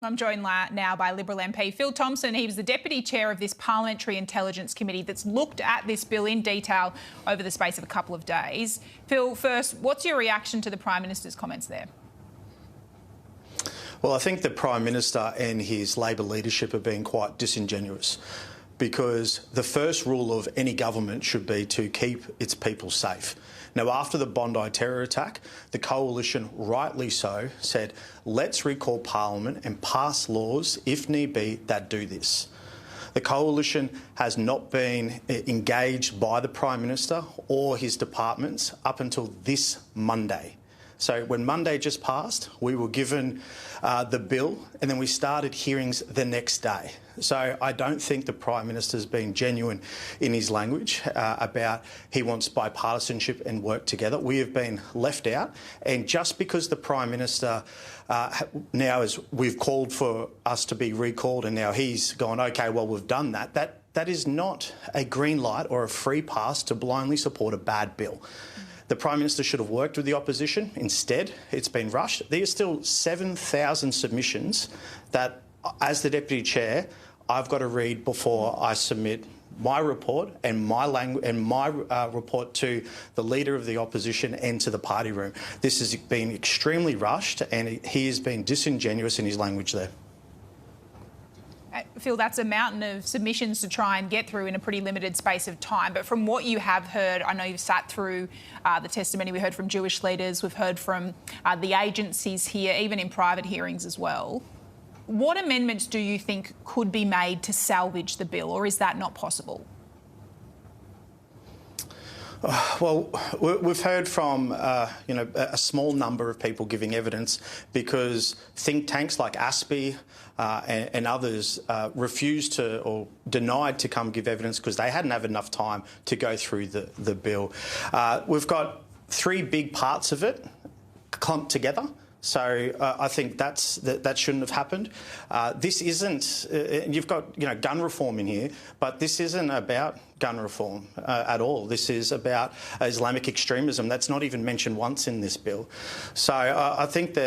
I'm joined now by Liberal MP Phil Thompson. He was the Deputy Chair of this Parliamentary Intelligence Committee that's looked at this bill in detail over the space of a couple of days. Phil, first, what's your reaction to the Prime Minister's comments there? Well, I think the Prime Minister and his Labor leadership are being quite disingenuous, because the first rule of any government should be to keep its people safe. Now, after the Bondi terror attack, the Coalition, rightly so, said, let's recall Parliament and pass laws, if need be, that do this. The Coalition has not been engaged by the Prime Minister or his departments up until this Monday. So when Monday just passed, we were given the bill and then we started hearings the next day. So I don't think the Prime Minister's been genuine in his language about he wants bipartisanship and work together. We have been left out, and just because the Prime Minister now we've called for us to be recalled and now he's gone, OK, well, we've done that, that is not a green light or a free pass to blindly support a bad bill. The Prime Minister should have worked with the opposition. Instead, it's been rushed. There are still 7,000 submissions that, as the Deputy Chair, I've got to read before I submit my report and my report to the Leader of the Opposition and to the party room. This has been extremely rushed, and he has been disingenuous in his language there. Phil, that's a mountain of submissions to try and get through in a pretty limited space of time. But from what you have heard, I know you've sat through the testimony. We heard from Jewish leaders, we've heard from the agencies here, even in private hearings as well. What amendments do you think could be made to salvage the bill, or is that not possible? Well, we've heard from a small number of people giving evidence, because think tanks like ASPI and others refused to or denied to come give evidence because they hadn't had enough time to go through the bill. We've got three big parts of it clumped together. So I think that shouldn't have happened. This isn't. You've got gun reform in here, but this isn't about gun reform at all. This is about Islamic extremism. That's not even mentioned once in this bill. So I think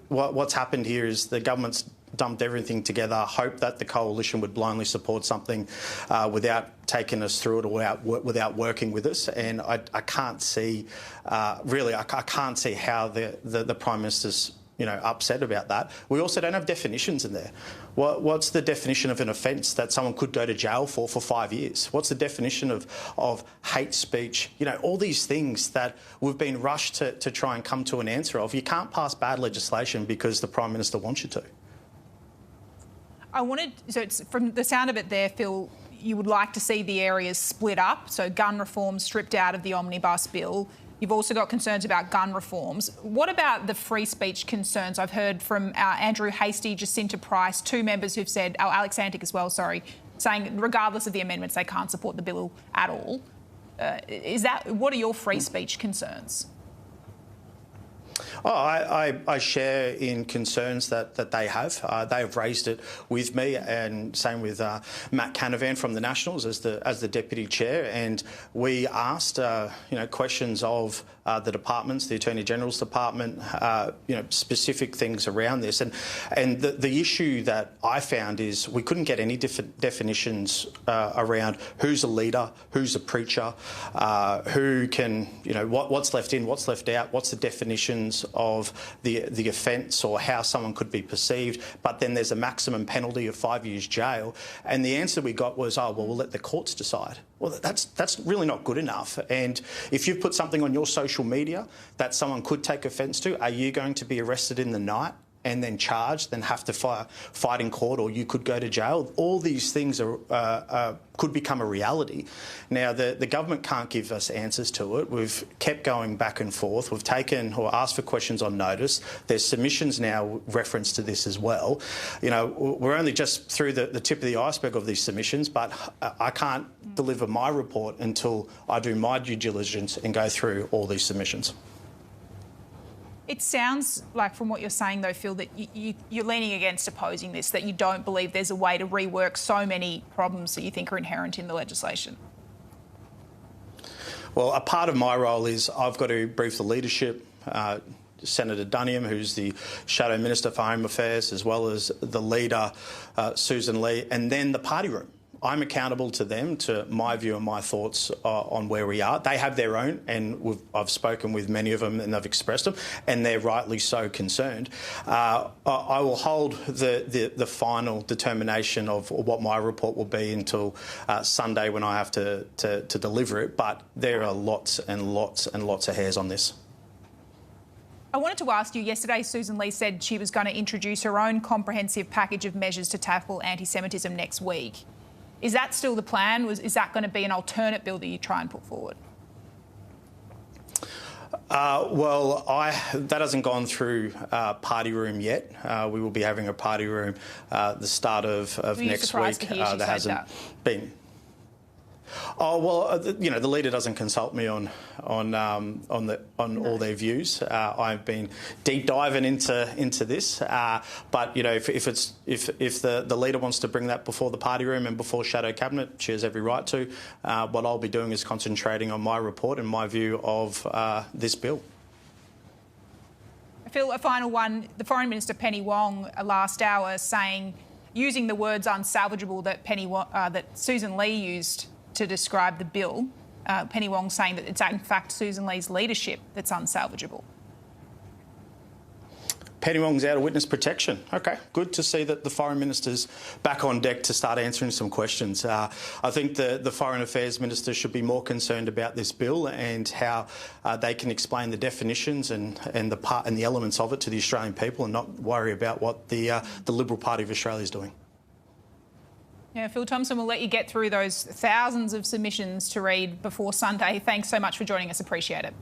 what's happened here is the government's dumped everything together, hoped that the Coalition would blindly support something without taking us through it or without working with us. And I can't see, really, I can't see how the Prime Minister's upset about that. We also don't have definitions in there. What's the definition of an offence that someone could go to jail for 5 years? What's the definition of hate speech? All these things that we've been rushed to try and come to an answer of. You can't pass bad legislation because the Prime Minister wants you to. So it's, from the sound of it there, Phil, you would like to see the areas split up, so gun reform stripped out of the omnibus bill. You've also got concerns about gun reforms. What about the free speech concerns? I've heard from Andrew Hastie, Jacinta Price, two members who've said, Alex Antic as well, sorry, saying regardless of the amendments, they can't support the bill at all. What are your free speech concerns? Oh, I share in concerns that they have. They have raised it with me, and same with Matt Canavan from the Nationals as the Deputy Chair. And we asked questions of the departments, the Attorney General's department, specific things around this. And the issue that I found is we couldn't get any definitions around who's a leader, who's a preacher, who can, what's left in, what's left out, what's the definitions of the offence or how someone could be perceived. But then there's a maximum penalty of 5 years jail. And the answer we got was, oh, well, we'll let the courts decide. Well, that's really not good enough. And if you've put something on your social media that someone could take offence to, are you going to be arrested in the night and then charged, then have to fight in court, or you could go to jail? All these things could become a reality. Now, the government can't give us answers to it. We've kept going back and forth. We've taken or asked for questions on notice. There's submissions now reference to this as well. We're only just through the tip of the iceberg of these submissions, but I can't deliver my report until I do my due diligence and go through all these submissions. It sounds like, from what you're saying, though, Phil, that you're leaning against opposing this, that you don't believe there's a way to rework so many problems that you think are inherent in the legislation. Well, a part of my role is I've got to brief the leadership, Senator Dunham, who's the Shadow Minister for Home Affairs, as well as the leader, Susan Lee, and then the party room. I'm accountable to them, to my view and my thoughts on where we are. They have their own, and I've spoken with many of them and they've expressed them, and they're rightly so concerned. I will hold the final determination of what my report will be until Sunday, when I have to deliver it, but there are lots and lots and lots of hairs on this. I wanted to ask you, yesterday Susan Lee said she was going to introduce her own comprehensive package of measures to tackle anti-Semitism next week. Is that still the plan? Is that going to be an alternate bill that you try and put forward? Well, that hasn't gone through party room yet. We will be having a party room the start of next week. That hasn't been. Oh well, you know, the leader doesn't consult me on all their views. I've been deep diving into this, but you know, if the leader wants to bring that before the party room and before Shadow Cabinet, she has every right to. What I'll be doing is concentrating on my report and my view of this bill. Phil, a final one. The Foreign Minister Penny Wong last hour using the words unsalvageable that Susan Lee used to describe the bill. Penny Wong saying that it's in fact Susan Lee's leadership that's unsalvageable. Penny Wong's out of witness protection. OK, good to see that the Foreign Minister's back on deck to start answering some questions. I think the Foreign Affairs Minister should be more concerned about this bill and how they can explain the definitions and the elements of it to the Australian people, and not worry about what the Liberal Party of Australia is doing. Yeah, Phil Thompson, we'll let you get through those thousands of submissions to read before Sunday. Thanks so much for joining us. Appreciate it.